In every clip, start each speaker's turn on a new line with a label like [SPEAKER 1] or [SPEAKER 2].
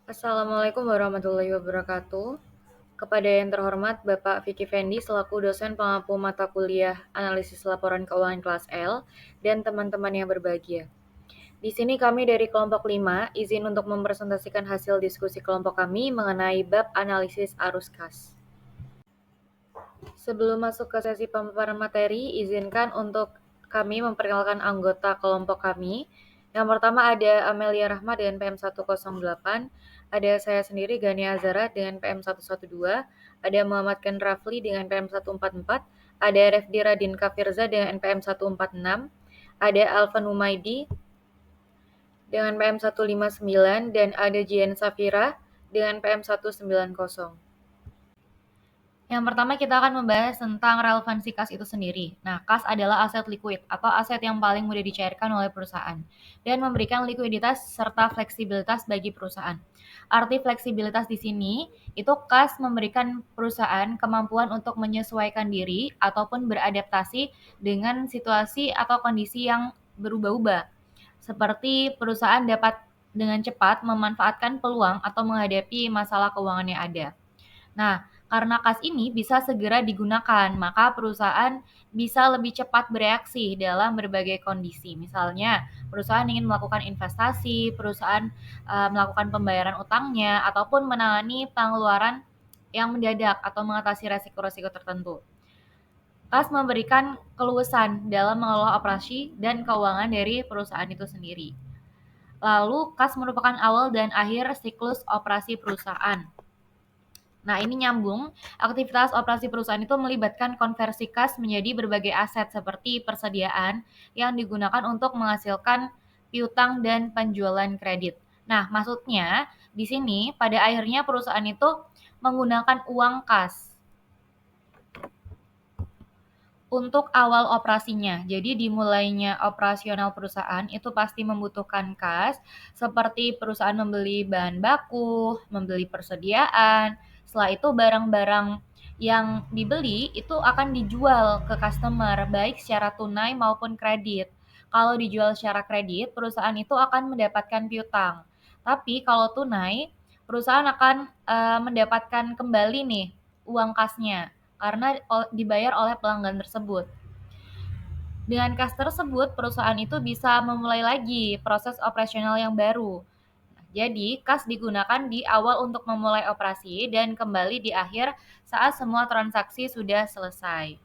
[SPEAKER 1] Assalamualaikum warahmatullahi wabarakatuh. Kepada yang terhormat Bapak Vicky Fendi selaku dosen pengampu mata kuliah Analisis Laporan Keuangan kelas L dan teman-teman yang berbahagia. Di sini kami dari kelompok 5 izin untuk mempresentasikan hasil diskusi kelompok kami mengenai bab analisis arus kas. Sebelum masuk ke sesi pemaparan materi, izinkan untuk kami memperkenalkan anggota kelompok kami. Yang pertama ada Amelia Rahma dengan PM108, ada saya sendiri Gani Azara dengan PM112, ada Muhammad Ken Rafli dengan PM144, ada Refdi Radin Kafirza dengan NPM146, ada Alvan Humaydi dengan PM159, dan ada Jian Safira dengan PM190. Yang pertama kita akan membahas tentang relevansi kas itu sendiri. Nah, kas adalah aset likuid atau aset yang paling mudah dicairkan oleh perusahaan dan memberikan likuiditas serta fleksibilitas bagi perusahaan. Arti fleksibilitas di sini itu kas memberikan perusahaan kemampuan untuk menyesuaikan diri ataupun beradaptasi dengan situasi atau kondisi yang berubah-ubah. Seperti perusahaan dapat dengan cepat memanfaatkan peluang atau menghadapi masalah keuangan yang ada. Nah, karena kas ini bisa segera digunakan, maka perusahaan bisa lebih cepat bereaksi dalam berbagai kondisi. Misalnya, perusahaan ingin melakukan investasi, perusahaan melakukan pembayaran utangnya, ataupun menangani pengeluaran yang mendadak atau mengatasi resiko-resiko tertentu. Kas memberikan keluasan dalam mengelola operasi dan keuangan dari perusahaan itu sendiri. Lalu, kas merupakan awal dan akhir siklus operasi perusahaan. Nah, ini nyambung. Aktivitas operasi perusahaan itu melibatkan konversi kas menjadi berbagai aset seperti persediaan yang digunakan untuk menghasilkan piutang dan penjualan kredit. Nah, maksudnya di sini pada akhirnya perusahaan itu menggunakan uang kas untuk awal operasinya. Jadi dimulainya operasional perusahaan itu pasti membutuhkan kas, seperti perusahaan membeli bahan baku, membeli persediaan. Setelah itu barang-barang yang dibeli itu akan dijual ke customer, baik secara tunai maupun kredit. Kalau dijual secara kredit, perusahaan itu akan mendapatkan piutang. Tapi kalau tunai, perusahaan akan mendapatkan kembali nih uang kasnya karena dibayar oleh pelanggan tersebut. Dengan kas tersebut, perusahaan itu bisa memulai lagi proses operasional yang baru. Jadi, kas digunakan di awal untuk memulai operasi dan kembali di akhir saat semua transaksi sudah selesai.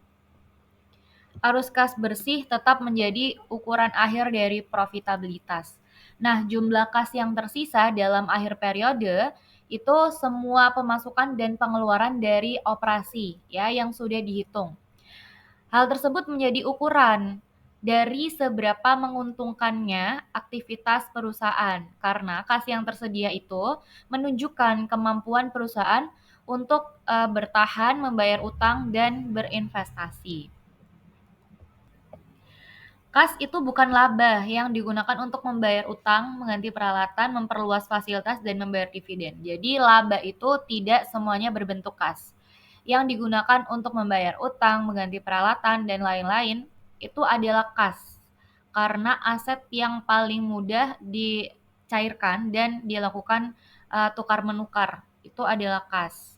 [SPEAKER 1] Arus kas bersih tetap menjadi ukuran akhir dari profitabilitas. Nah, jumlah kas yang tersisa dalam akhir periode itu semua pemasukan dan pengeluaran dari operasi ya yang sudah dihitung. Hal tersebut menjadi ukuran dari seberapa menguntungkannya aktivitas perusahaan, karena kas yang tersedia itu menunjukkan kemampuan perusahaan untuk bertahan, membayar utang, dan berinvestasi. Kas itu bukan laba yang digunakan untuk membayar utang, mengganti peralatan, memperluas fasilitas, dan membayar dividen. Jadi laba itu tidak semuanya berbentuk kas. Yang digunakan untuk membayar utang, mengganti peralatan, dan lain-lain itu adalah kas. Karena aset yang paling mudah dicairkan dan dilakukan tukar-menukar itu adalah kas.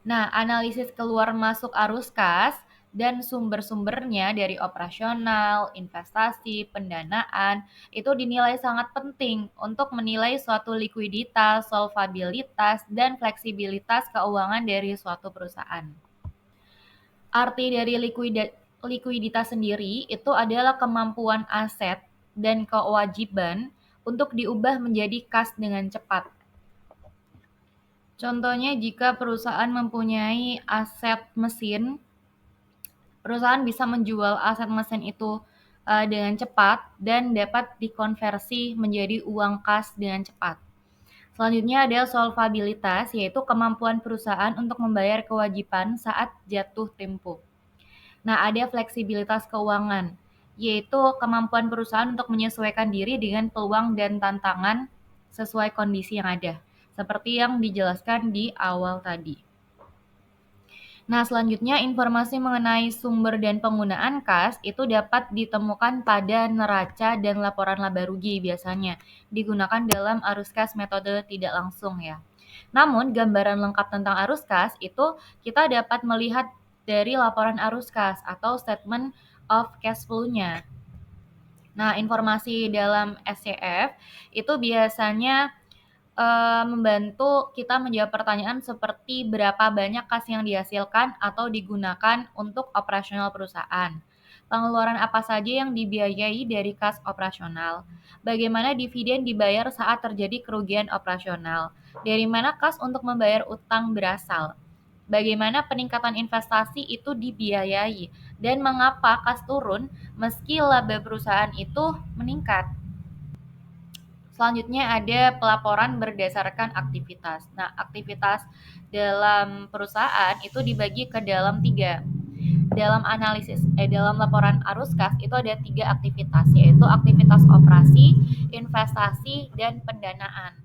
[SPEAKER 1] Nah, analisis keluar masuk arus kas dan sumber-sumbernya dari operasional, investasi, pendanaan itu dinilai sangat penting untuk menilai suatu likuiditas, solvabilitas, dan fleksibilitas keuangan dari suatu perusahaan. Arti dari likuiditas sendiri itu adalah kemampuan aset dan kewajiban untuk diubah menjadi kas dengan cepat. Contohnya jika perusahaan mempunyai aset mesin, perusahaan bisa menjual aset mesin itu dengan cepat dan dapat dikonversi menjadi uang kas dengan cepat. Selanjutnya ada solvabilitas, yaitu kemampuan perusahaan untuk membayar kewajiban saat jatuh tempo. Nah, ada fleksibilitas keuangan, yaitu kemampuan perusahaan untuk menyesuaikan diri dengan peluang dan tantangan sesuai kondisi yang ada, seperti yang dijelaskan di awal tadi. Nah, selanjutnya informasi mengenai sumber dan penggunaan kas itu dapat ditemukan pada neraca dan laporan laba rugi biasanya digunakan dalam arus kas metode tidak langsung ya. Namun, gambaran lengkap tentang arus kas itu kita dapat melihat dari laporan arus kas atau statement of cash flow-nya. Nah, informasi dalam SCF itu biasanya membantu kita menjawab pertanyaan seperti berapa banyak kas yang dihasilkan atau digunakan untuk operasional perusahaan. Pengeluaran apa saja yang dibiayai dari kas operasional? Bagaimana dividen dibayar saat terjadi kerugian operasional? Dari mana kas untuk membayar utang berasal? Bagaimana peningkatan investasi itu dibiayai? Dan mengapa kas turun meski laba perusahaan itu meningkat? Selanjutnya ada pelaporan berdasarkan aktivitas. Nah, aktivitas dalam perusahaan itu dibagi ke dalam 3. Dalam laporan arus kas itu ada 3 aktivitas, yaitu aktivitas operasi, investasi, dan pendanaan.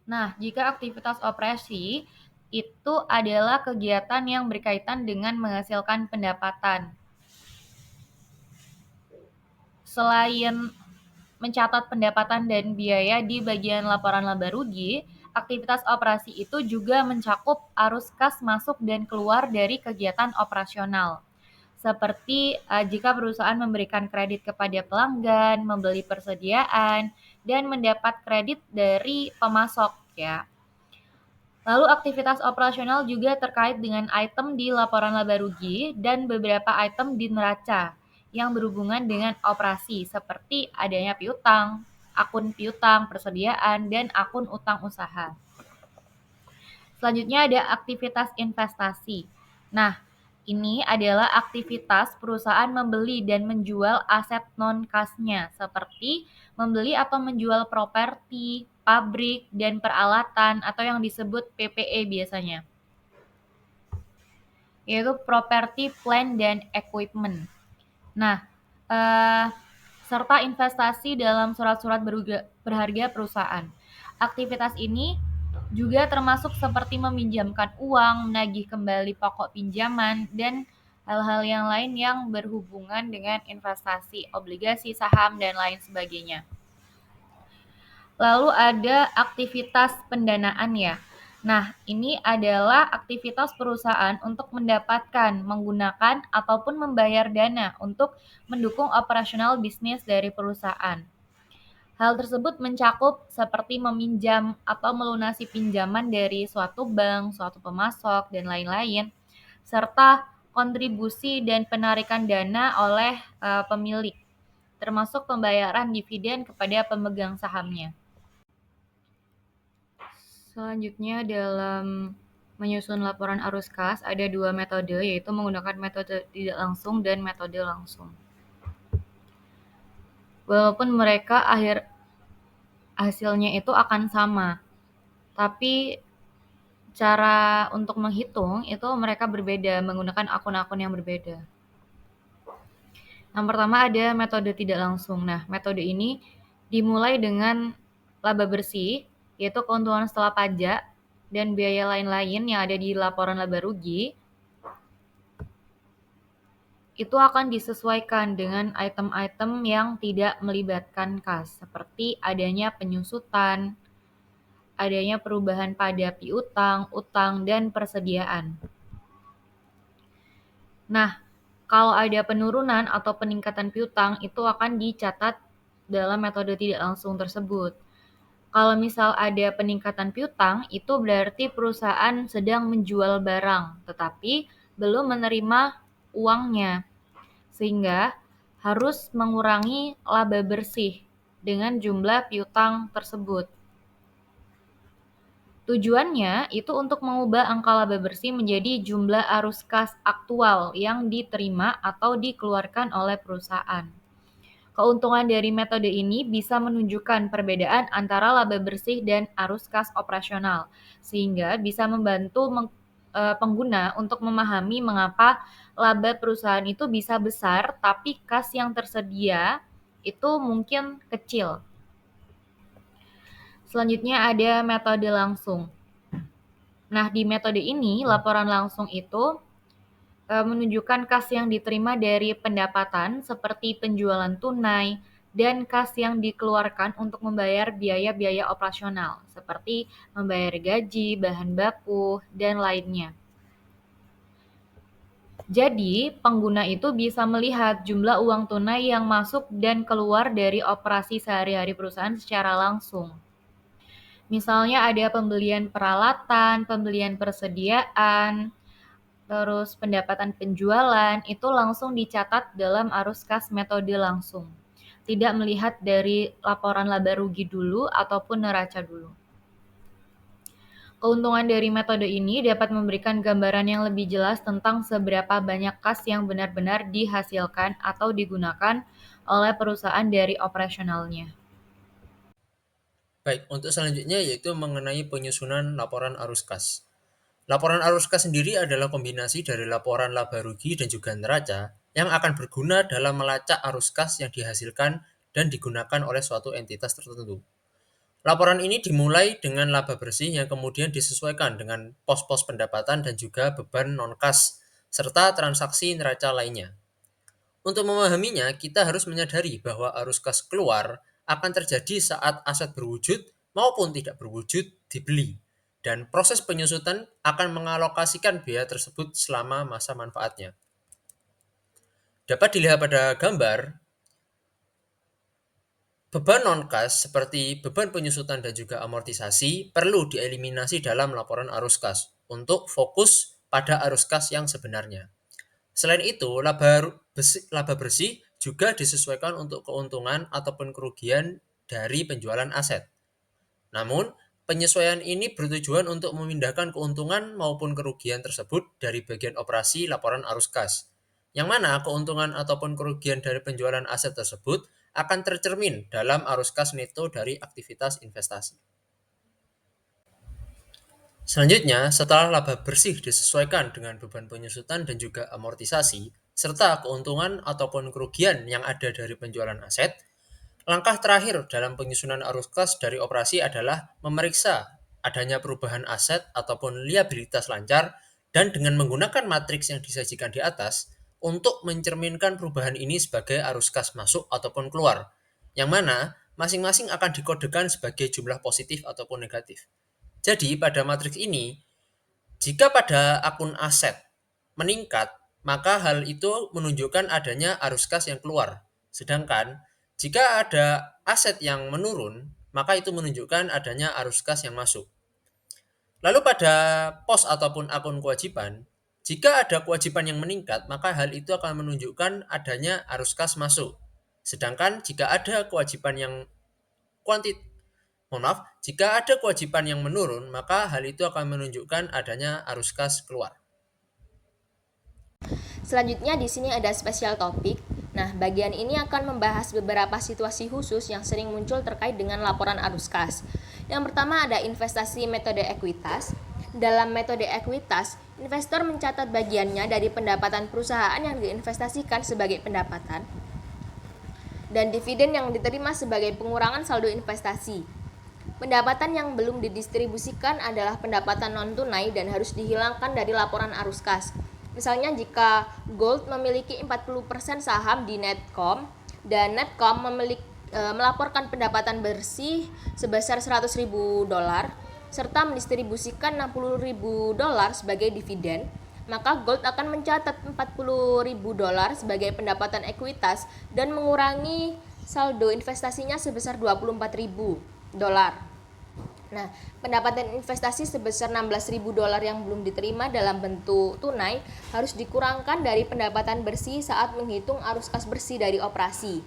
[SPEAKER 1] Nah, jika aktivitas operasi itu adalah kegiatan yang berkaitan dengan menghasilkan pendapatan. Selain mencatat pendapatan dan biaya di bagian laporan laba rugi, aktivitas operasi itu juga mencakup arus kas masuk dan keluar dari kegiatan operasional. Seperti jika perusahaan memberikan kredit kepada pelanggan, membeli persediaan, dan mendapat kredit dari pemasok ya. Lalu aktivitas operasional juga terkait dengan item di laporan laba rugi dan beberapa item di neraca yang berhubungan dengan operasi seperti adanya piutang, akun piutang, persediaan, dan akun utang usaha. Selanjutnya ada aktivitas investasi. Nah, ini adalah aktivitas perusahaan membeli dan menjual aset non-kasnya seperti membeli atau menjual properti, pabrik, dan peralatan atau yang disebut PPE biasanya, yaitu property, plant, dan equipment. Nah, eh, serta investasi dalam surat-surat berharga perusahaan. Aktivitas ini juga termasuk seperti meminjamkan uang, menagih kembali pokok pinjaman, dan hal-hal yang lain yang berhubungan dengan investasi, obligasi, saham, dan lain sebagainya. Lalu ada aktivitas pendanaan ya. Nah, ini adalah aktivitas perusahaan untuk mendapatkan, menggunakan, ataupun membayar dana untuk mendukung operasional bisnis dari perusahaan. Hal tersebut mencakup seperti meminjam atau melunasi pinjaman dari suatu bank, suatu pemasok, dan lain-lain, serta kontribusi dan penarikan dana oleh pemilik, termasuk pembayaran dividen kepada pemegang sahamnya. Selanjutnya dalam menyusun laporan arus kas ada 2 metode, yaitu menggunakan metode tidak langsung dan metode langsung. Walaupun mereka hasilnya itu akan sama, tapi cara untuk menghitung itu mereka berbeda, menggunakan akun-akun yang berbeda. Yang pertama ada metode tidak langsung. Nah, metode ini dimulai dengan laba bersih, yaitu keuntungan setelah pajak dan biaya lain-lain yang ada di laporan laba rugi, itu akan disesuaikan dengan item-item yang tidak melibatkan kas, seperti adanya penyusutan, adanya perubahan pada piutang, utang, dan persediaan. Nah, kalau ada penurunan atau peningkatan piutang, itu akan dicatat dalam metode tidak langsung tersebut. Kalau misal ada peningkatan piutang, itu berarti perusahaan sedang menjual barang, tetapi belum menerima uangnya, sehingga harus mengurangi laba bersih dengan jumlah piutang tersebut. Tujuannya itu untuk mengubah angka laba bersih menjadi jumlah arus kas aktual yang diterima atau dikeluarkan oleh perusahaan. Keuntungan dari metode ini bisa menunjukkan perbedaan antara laba bersih dan arus kas operasional, sehingga bisa membantu pengguna untuk memahami mengapa laba perusahaan itu bisa besar, tapi kas yang tersedia itu mungkin kecil. Selanjutnya ada metode langsung. Nah, di metode ini, laporan langsung itu menunjukkan kas yang diterima dari pendapatan seperti penjualan tunai dan kas yang dikeluarkan untuk membayar biaya-biaya operasional seperti membayar gaji, bahan baku, dan lainnya. Jadi, pengguna itu bisa melihat jumlah uang tunai yang masuk dan keluar dari operasi sehari-hari perusahaan secara langsung. Misalnya ada pembelian peralatan, pembelian persediaan, terus pendapatan penjualan, itu langsung dicatat dalam arus kas metode langsung. Tidak melihat dari laporan laba rugi dulu ataupun neraca dulu. Keuntungan dari metode ini dapat memberikan gambaran yang lebih jelas tentang seberapa banyak kas yang benar-benar dihasilkan atau digunakan oleh perusahaan dari operasionalnya.
[SPEAKER 2] Baik, untuk selanjutnya yaitu mengenai penyusunan laporan arus kas. Laporan arus kas sendiri adalah kombinasi dari laporan laba rugi dan juga neraca yang akan berguna dalam melacak arus kas yang dihasilkan dan digunakan oleh suatu entitas tertentu. Laporan ini dimulai dengan laba bersih yang kemudian disesuaikan dengan pos-pos pendapatan dan juga beban non-kas, serta transaksi neraca lainnya. Untuk memahaminya, kita harus menyadari bahwa arus kas keluar akan terjadi saat aset berwujud maupun tidak berwujud dibeli, dan proses penyusutan akan mengalokasikan biaya tersebut selama masa manfaatnya. Dapat dilihat pada gambar, beban non-kas seperti beban penyusutan dan juga amortisasi perlu dieliminasi dalam laporan arus kas untuk fokus pada arus kas yang sebenarnya. Selain itu, laba bersih juga disesuaikan untuk keuntungan ataupun kerugian dari penjualan aset. Namun, penyesuaian ini bertujuan untuk memindahkan keuntungan maupun kerugian tersebut dari bagian operasi laporan arus kas, yang mana keuntungan ataupun kerugian dari penjualan aset tersebut akan tercermin dalam arus kas neto dari aktivitas investasi. Selanjutnya, setelah laba bersih disesuaikan dengan beban penyusutan dan juga amortisasi, serta keuntungan ataupun kerugian yang ada dari penjualan aset, langkah terakhir dalam penyusunan arus kas dari operasi adalah memeriksa adanya perubahan aset ataupun liabilitas lancar dan dengan menggunakan matriks yang disajikan di atas untuk mencerminkan perubahan ini sebagai arus kas masuk ataupun keluar, yang mana masing-masing akan dikodekan sebagai jumlah positif ataupun negatif. Jadi pada matriks ini, jika pada akun aset meningkat, maka hal itu menunjukkan adanya arus kas yang keluar. Sedangkan jika ada aset yang menurun, maka itu menunjukkan adanya arus kas yang masuk. Lalu pada pos ataupun akun kewajiban, jika ada kewajiban yang meningkat, maka hal itu akan menunjukkan adanya arus kas masuk. Sedangkan jika ada kewajiban yang kuantit Mohon maaf, jika ada kewajiban yang menurun, maka hal itu akan menunjukkan adanya arus kas keluar.
[SPEAKER 3] Selanjutnya di sini ada special topic. Nah, bagian ini akan membahas beberapa situasi khusus yang sering muncul terkait dengan laporan arus kas. Yang pertama ada investasi metode ekuitas. Dalam metode ekuitas, investor mencatat bagiannya dari pendapatan perusahaan yang diinvestasikan sebagai pendapatan dan dividen yang diterima sebagai pengurangan saldo investasi. Pendapatan yang belum didistribusikan adalah pendapatan non-tunai dan harus dihilangkan dari laporan arus kas. Misalnya jika Gold memiliki 40% saham di Netcom dan Netcom melaporkan pendapatan bersih sebesar $100.000 serta mendistribusikan $60.000 sebagai dividen, maka Gold akan mencatat $40.000 sebagai pendapatan ekuitas dan mengurangi saldo investasinya sebesar $24.000. Nah, pendapatan investasi sebesar $16.000 yang belum diterima dalam bentuk tunai harus dikurangkan dari pendapatan bersih saat menghitung arus kas bersih dari operasi.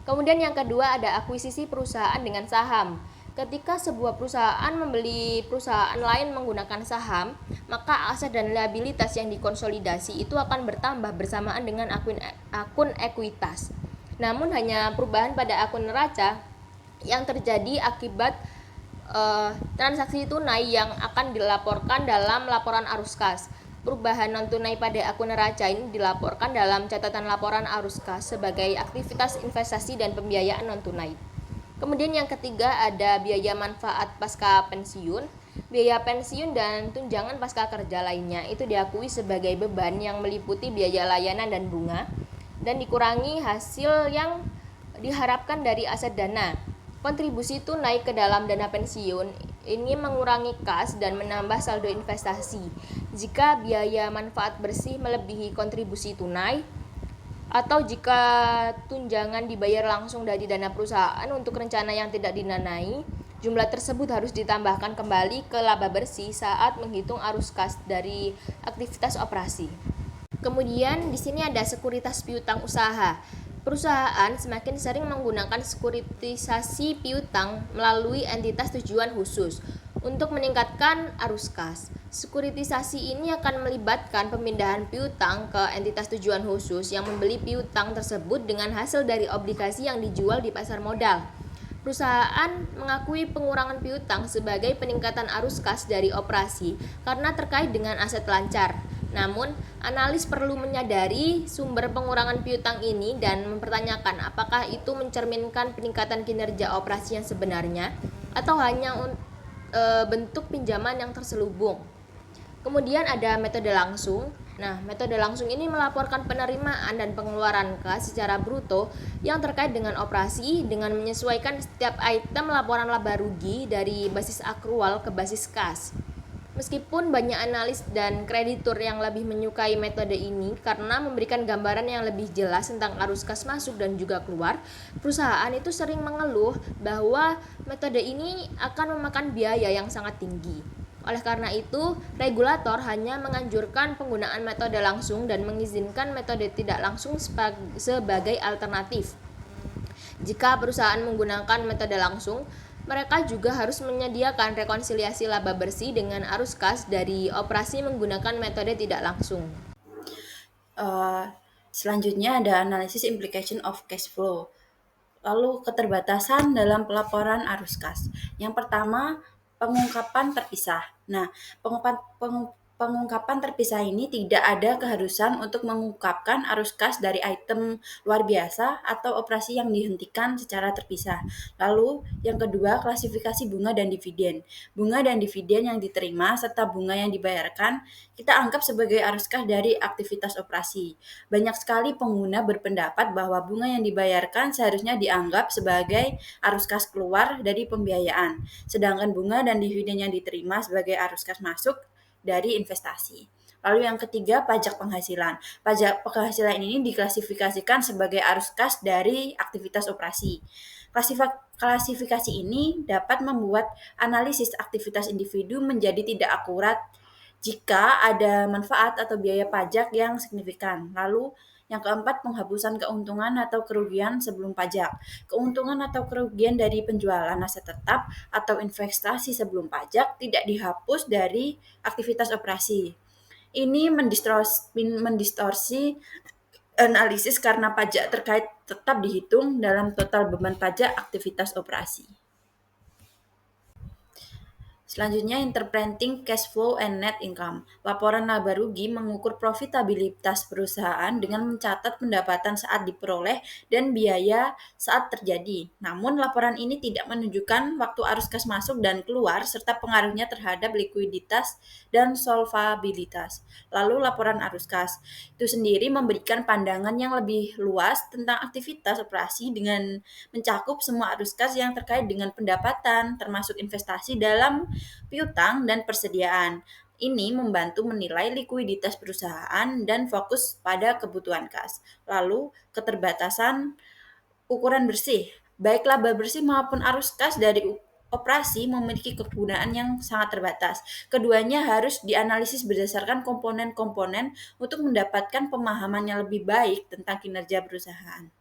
[SPEAKER 3] Kemudian yang kedua ada akuisisi perusahaan dengan saham. Ketika sebuah perusahaan membeli perusahaan lain menggunakan saham, maka aset dan liabilitas yang dikonsolidasi itu akan bertambah bersamaan dengan akun ekuitas. Namun hanya perubahan pada akun neraca yang terjadi akibat transaksi tunai yang akan dilaporkan dalam laporan arus kas. Perubahan non tunai pada akun neraca ini dilaporkan dalam catatan laporan arus kas sebagai aktivitas investasi dan pembiayaan non tunai. Kemudian yang ketiga ada biaya manfaat pasca pensiun. Biaya pensiun dan tunjangan pasca kerja lainnya itu diakui sebagai beban yang meliputi biaya layanan dan bunga dan dikurangi hasil yang diharapkan dari aset dana. Kontribusi tunai ke dalam dana pensiun ini mengurangi kas dan menambah saldo investasi. Jika biaya manfaat bersih melebihi kontribusi tunai, atau jika tunjangan dibayar langsung dari dana perusahaan untuk rencana yang tidak didanai, jumlah tersebut harus ditambahkan kembali ke laba bersih saat menghitung arus kas dari aktivitas operasi. Kemudian di sini ada sekuritas piutang usaha. Perusahaan semakin sering menggunakan sekuritisasi piutang melalui entitas tujuan khusus untuk meningkatkan arus kas. Sekuritisasi ini akan melibatkan pemindahan piutang ke entitas tujuan khusus yang membeli piutang tersebut dengan hasil dari obligasi yang dijual di pasar modal. Perusahaan mengakui pengurangan piutang sebagai peningkatan arus kas dari operasi karena terkait dengan aset lancar. Namun, analis perlu menyadari sumber pengurangan piutang ini dan mempertanyakan apakah itu mencerminkan peningkatan kinerja operasi yang sebenarnya atau hanya bentuk pinjaman yang terselubung. Kemudian ada metode langsung. Nah, metode langsung ini melaporkan penerimaan dan pengeluaran kas secara bruto yang terkait dengan operasi dengan menyesuaikan setiap item laporan laba rugi dari basis akrual ke basis kas. Meskipun banyak analis dan kreditur yang lebih menyukai metode ini karena memberikan gambaran yang lebih jelas tentang arus kas masuk dan juga keluar, perusahaan itu sering mengeluh bahwa metode ini akan memakan biaya yang sangat tinggi. Oleh karena itu, regulator hanya menganjurkan penggunaan metode langsung dan mengizinkan metode tidak langsung sebagai alternatif. Jika perusahaan menggunakan metode langsung, mereka juga harus menyediakan rekonsiliasi laba bersih dengan arus kas dari operasi menggunakan metode tidak langsung.
[SPEAKER 4] Selanjutnya ada analisis implication of cash flow. Lalu keterbatasan dalam pelaporan arus kas. Yang pertama, pengungkapan terpisah. Nah, pengungkapan terpisah ini tidak ada keharusan untuk mengungkapkan arus kas dari item luar biasa atau operasi yang dihentikan secara terpisah. Lalu, yang kedua, klasifikasi bunga dan dividen. Bunga dan dividen yang diterima serta bunga yang dibayarkan kita anggap sebagai arus kas dari aktivitas operasi. Banyak sekali pengguna berpendapat bahwa bunga yang dibayarkan seharusnya dianggap sebagai arus kas keluar dari pembiayaan, sedangkan bunga dan dividen yang diterima sebagai arus kas masuk dari investasi. Lalu yang ketiga, pajak penghasilan. Pajak penghasilan ini diklasifikasikan sebagai arus kas dari aktivitas operasi. Klasifikasi ini dapat membuat analisis aktivitas individu menjadi tidak akurat jika ada manfaat atau biaya pajak yang signifikan. Lalu yang keempat, penghapusan keuntungan atau kerugian sebelum pajak. Keuntungan atau kerugian dari penjualan aset tetap atau investasi sebelum pajak tidak dihapus dari aktivitas operasi. Ini mendistorsi analisis karena pajak terkait tetap dihitung dalam total beban pajak aktivitas operasi. Selanjutnya, interpreting cash flow and net income. Laporan laba rugi mengukur profitabilitas perusahaan dengan mencatat pendapatan saat diperoleh dan biaya saat terjadi. Namun, laporan ini tidak menunjukkan waktu arus kas masuk dan keluar serta pengaruhnya terhadap likuiditas dan solvabilitas. Lalu, laporan arus kas itu sendiri memberikan pandangan yang lebih luas tentang aktivitas operasi dengan mencakup semua arus kas yang terkait dengan pendapatan, termasuk investasi dalam piutang dan persediaan. Ini membantu menilai likuiditas perusahaan dan fokus pada kebutuhan kas. Lalu, keterbatasan ukuran bersih. Baik laba bersih maupun arus kas dari operasi memiliki kegunaan yang sangat terbatas. Keduanya harus dianalisis berdasarkan komponen-komponen untuk mendapatkan pemahaman yang lebih baik tentang kinerja perusahaan.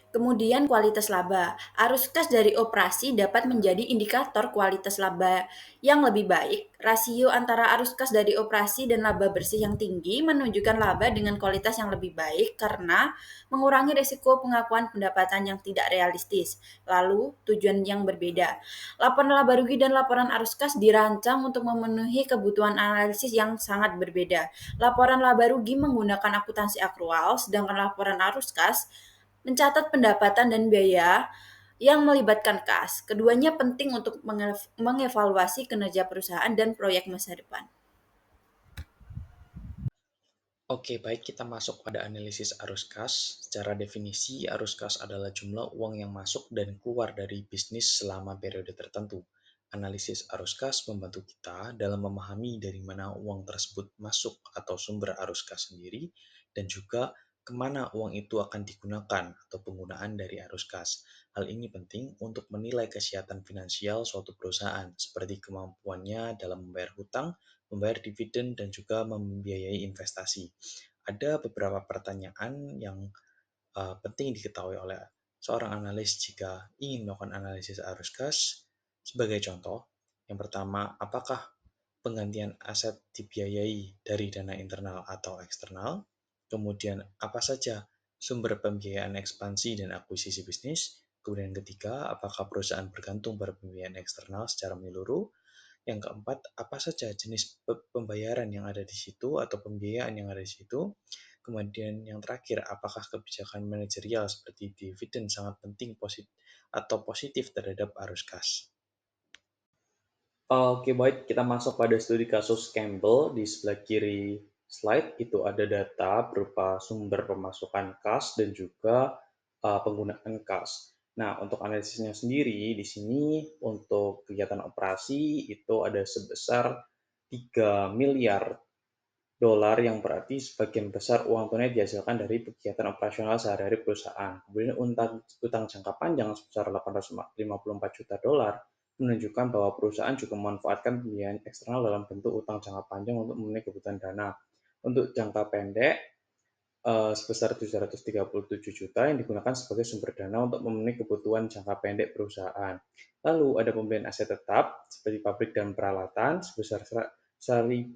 [SPEAKER 4] Kemudian kualitas laba. Arus kas dari operasi dapat menjadi indikator kualitas laba yang lebih baik. Rasio antara arus kas dari operasi dan laba bersih yang tinggi menunjukkan laba dengan kualitas yang lebih baik karena mengurangi risiko pengakuan pendapatan yang tidak realistis. Lalu, tujuan yang berbeda. Laporan laba rugi dan laporan arus kas dirancang untuk memenuhi kebutuhan analisis yang sangat berbeda. Laporan laba rugi menggunakan akuntansi akrual, sedangkan laporan arus kas mencatat pendapatan dan biaya yang melibatkan kas. Keduanya penting untuk mengevaluasi kinerja perusahaan dan proyek masa depan.
[SPEAKER 5] Oke, baik, kita masuk pada analisis arus kas. Secara definisi, arus kas adalah jumlah uang yang masuk dan keluar dari bisnis selama periode tertentu. Analisis arus kas membantu kita dalam memahami dari mana uang tersebut masuk atau sumber arus kas sendiri, dan juga kemana uang itu akan digunakan atau penggunaan dari arus kas. Hal ini penting untuk menilai kesehatan finansial suatu perusahaan, seperti kemampuannya dalam membayar hutang, membayar dividen, dan juga membiayai investasi. Ada beberapa pertanyaan yang penting diketahui oleh seorang analis jika ingin melakukan analisis arus kas. Sebagai contoh, yang pertama, apakah penggantian aset dibiayai dari dana internal atau eksternal? Kemudian, apa saja sumber pembiayaan ekspansi dan akuisisi bisnis? Kemudian yang ketiga, apakah perusahaan bergantung pada pembiayaan eksternal secara menyeluruh? Yang keempat, apa saja jenis pembayaran yang ada di situ atau pembiayaan yang ada di situ? Kemudian yang terakhir, apakah kebijakan manajerial seperti dividen sangat penting atau positif terhadap arus kas? Oke, baik, kita masuk pada studi kasus Campbell. Di sebelah kiri slide itu ada data berupa sumber pemasukan kas dan juga penggunaan kas. Nah, untuk analisisnya sendiri, di sini untuk kegiatan operasi itu ada sebesar 3 miliar dolar, yang berarti sebagian besar uang tunai dihasilkan dari kegiatan operasional sehari-hari perusahaan. Kemudian utang jangka panjang sebesar 854 juta dolar menunjukkan bahwa perusahaan juga memanfaatkan pembiayaan eksternal dalam bentuk utang jangka panjang untuk memenuhi kebutuhan dana. Untuk jangka pendek, sebesar 737 juta yang digunakan sebagai sumber dana untuk memenuhi kebutuhan jangka pendek perusahaan. Lalu ada pembelian aset tetap seperti pabrik dan peralatan sebesar 1.647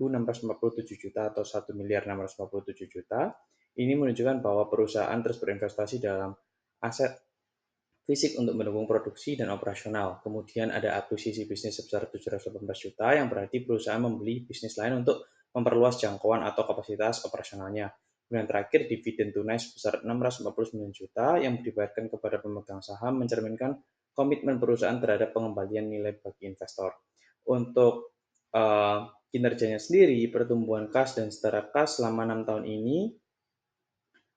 [SPEAKER 5] juta atau 1.657 juta. Ini menunjukkan bahwa perusahaan terus berinvestasi dalam aset fisik untuk mendukung produksi dan operasional. Kemudian ada akuisisi bisnis sebesar 718 juta, yang berarti perusahaan membeli bisnis lain untuk memperluas jangkauan atau kapasitas operasionalnya. Kemudian terakhir, dividen tunai sebesar 649 juta yang dibayarkan kepada pemegang saham mencerminkan komitmen perusahaan terhadap pengembalian nilai bagi investor. Untuk kinerjanya sendiri, pertumbuhan kas dan setara kas selama 6 tahun ini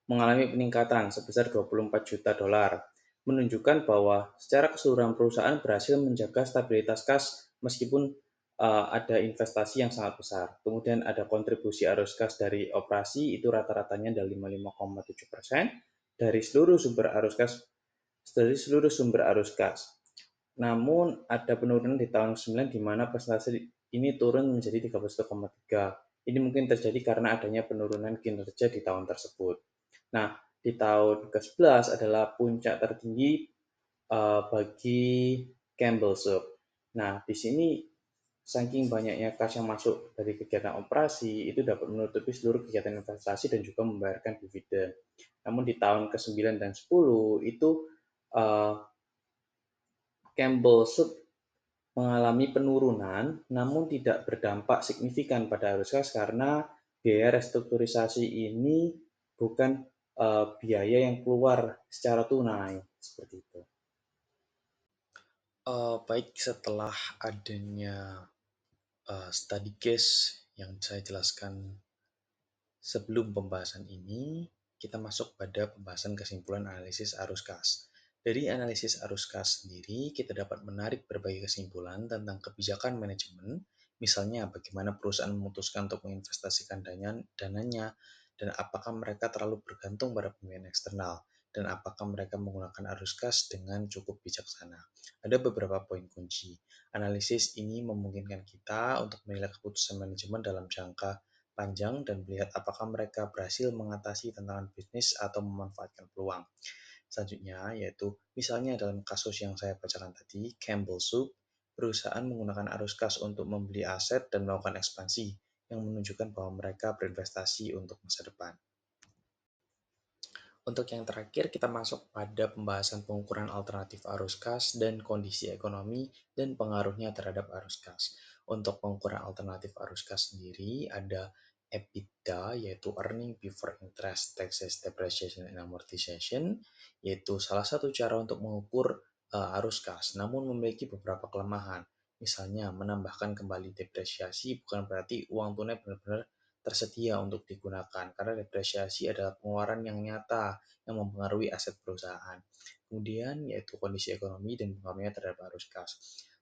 [SPEAKER 5] mengalami peningkatan sebesar 24 juta dolar, menunjukkan bahwa secara keseluruhan perusahaan berhasil menjaga stabilitas kas meskipun ada investasi yang sangat besar. Kemudian ada kontribusi arus kas dari operasi, itu rata-ratanya dari 55,7% dari seluruh sumber arus kas. Namun ada penurunan di tahun 9 di mana persentase ini turun menjadi 31,3. Ini mungkin terjadi karena adanya penurunan kinerja di tahun tersebut. Nah, di tahun ke-11 adalah puncak tertinggi bagi Campbell Soup. Nah, di sini saking banyaknya kas yang masuk dari kegiatan operasi, itu dapat menutupi seluruh kegiatan investasi dan juga membayarkan dividen. Namun di tahun ke-9 dan 10 itu Campbell Soup mengalami penurunan, namun tidak berdampak signifikan pada arus kas karena biaya restrukturisasi ini bukan biaya yang keluar secara tunai, seperti itu. Baik, setelah adanya study case yang saya jelaskan sebelum pembahasan ini, kita masuk pada pembahasan kesimpulan analisis arus kas. Dari analisis arus kas sendiri, kita dapat menarik berbagai kesimpulan tentang kebijakan manajemen, misalnya bagaimana perusahaan memutuskan untuk menginvestasikan dananya, dan apakah mereka terlalu bergantung pada pembiayaan eksternal, dan apakah mereka menggunakan arus kas dengan cukup bijaksana. Ada beberapa poin kunci. Analisis ini memungkinkan kita untuk menilai keputusan manajemen dalam jangka panjang dan melihat apakah mereka berhasil mengatasi tantangan bisnis atau memanfaatkan peluang. Selanjutnya, yaitu misalnya dalam kasus yang saya bacakan tadi, Campbell Soup, perusahaan menggunakan arus kas untuk membeli aset dan melakukan ekspansi, yang menunjukkan bahwa mereka berinvestasi untuk masa depan. Untuk yang terakhir, kita masuk pada pembahasan pengukuran alternatif arus kas dan kondisi ekonomi dan pengaruhnya terhadap arus kas. Untuk pengukuran alternatif arus kas sendiri, ada EBITDA, yaitu Earning Before Interest, Taxes, Depreciation, and Amortization, yaitu salah satu cara untuk mengukur arus kas, namun memiliki beberapa kelemahan. Misalnya, menambahkan kembali depresiasi bukan berarti uang tunai benar-benar tersedia untuk digunakan, karena depresiasi adalah pengeluaran yang nyata yang mempengaruhi aset perusahaan. Kemudian, yaitu kondisi ekonomi dan pengaruhnya terhadap arus kas.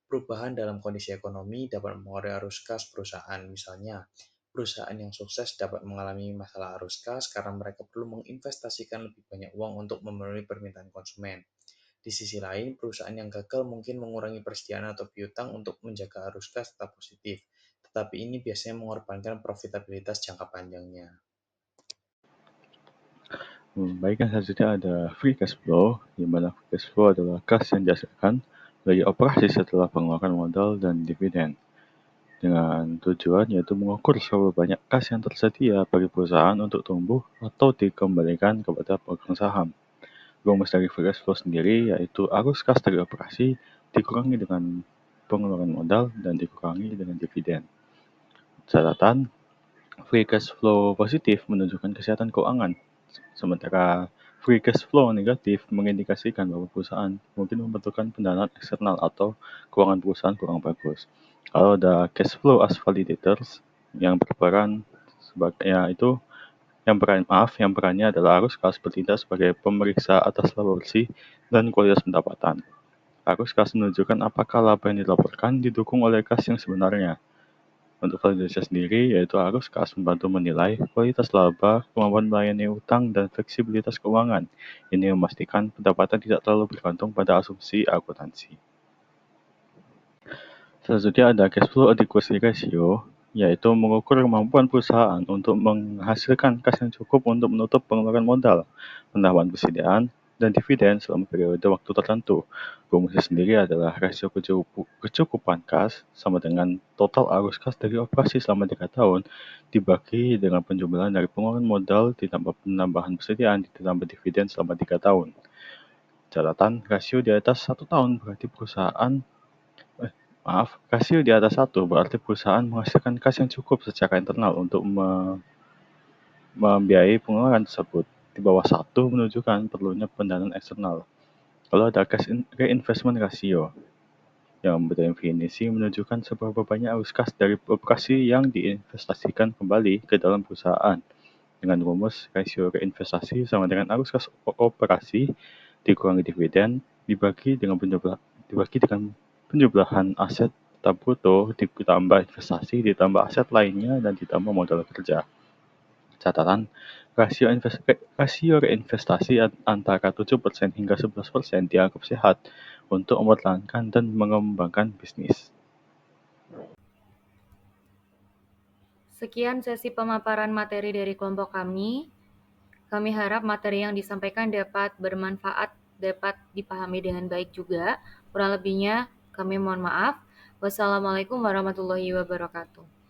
[SPEAKER 5] Perubahan dalam kondisi ekonomi dapat mempengaruhi arus kas perusahaan. Misalnya, perusahaan yang sukses dapat mengalami masalah arus kas karena mereka perlu menginvestasikan lebih banyak uang untuk memenuhi permintaan konsumen. Di sisi lain, perusahaan yang gagal mungkin mengurangi persediaan atau piutang untuk menjaga arus kas tetap positif, tetapi ini biasanya mengorbankan profitabilitas jangka panjangnya.
[SPEAKER 6] Baik, yang selanjutnya ada free cash flow, di mana free cash flow adalah kas yang dihasilkan dari operasi setelah pengeluaran modal dan dividen, dengan tujuan yaitu mengukur seberapa banyak kas yang tersedia bagi perusahaan untuk tumbuh atau dikembalikan kepada pemegang saham. Rumus dari free cash flow sendiri yaitu arus kas dari operasi dikurangi dengan pengeluaran modal dan dikurangi dengan dividen. Catatan, free cash flow positif menunjukkan kesehatan keuangan, sementara free cash flow negatif mengindikasikan bahwa perusahaan mungkin membutuhkan pendanaan eksternal atau keuangan perusahaan kurang bagus. Kalau ada cash flow as validators yang berperan sebagai yang perannya adalah arus kas bertindak sebagai pemeriksa atas laba bersih dan kualitas pendapatan. Arus kas menunjukkan apakah laba yang dilaporkan didukung oleh kas yang sebenarnya. Untuk validasi sendiri, yaitu arus kas membantu menilai kualitas laba, kemampuan melayani utang, dan fleksibilitas keuangan. Ini memastikan pendapatan tidak terlalu bergantung pada asumsi akuntansi. Selanjutnya ada cash flow adequacy ratio, yaitu mengukur kemampuan perusahaan untuk menghasilkan kas yang cukup untuk menutup pengeluaran modal, penambahan persediaan, dan dividen selama periode waktu tertentu. Rumusnya sendiri adalah rasio kecukupan kas sama dengan total arus kas dari operasi selama 3 tahun dibagi dengan penjumlahan dari pengeluaran modal ditambah penambahan persediaan ditambah dividen selama 3 tahun. Catatan, rasio di atas 1 tahun berarti rasio di atas 1 berarti perusahaan menghasilkan kas yang cukup secara internal untuk membiayai pengeluaran tersebut. Di bawah 1 menunjukkan perlunya pendanaan eksternal. Lalu ada cash reinvestment ratio, yang berdefinisi menunjukkan seberapa banyak arus kas dari operasi yang diinvestasikan kembali ke dalam perusahaan. Dengan rumus rasio reinvestasi sama dengan arus kas operasi dikurangi dividen dibagi dengan penjumlahan aset tetap bruto ditambah investasi ditambah aset lainnya dan ditambah modal kerja. Catatan, rasio reinvestasi antara 7% hingga 11% dianggap sehat untuk mempertahankan dan mengembangkan bisnis.
[SPEAKER 1] Sekian sesi pemaparan materi dari kelompok kami. Kami harap materi yang disampaikan dapat bermanfaat, dapat dipahami dengan baik juga. Kurang lebihnya kami mohon maaf. Wassalamualaikum warahmatullahi wabarakatuh.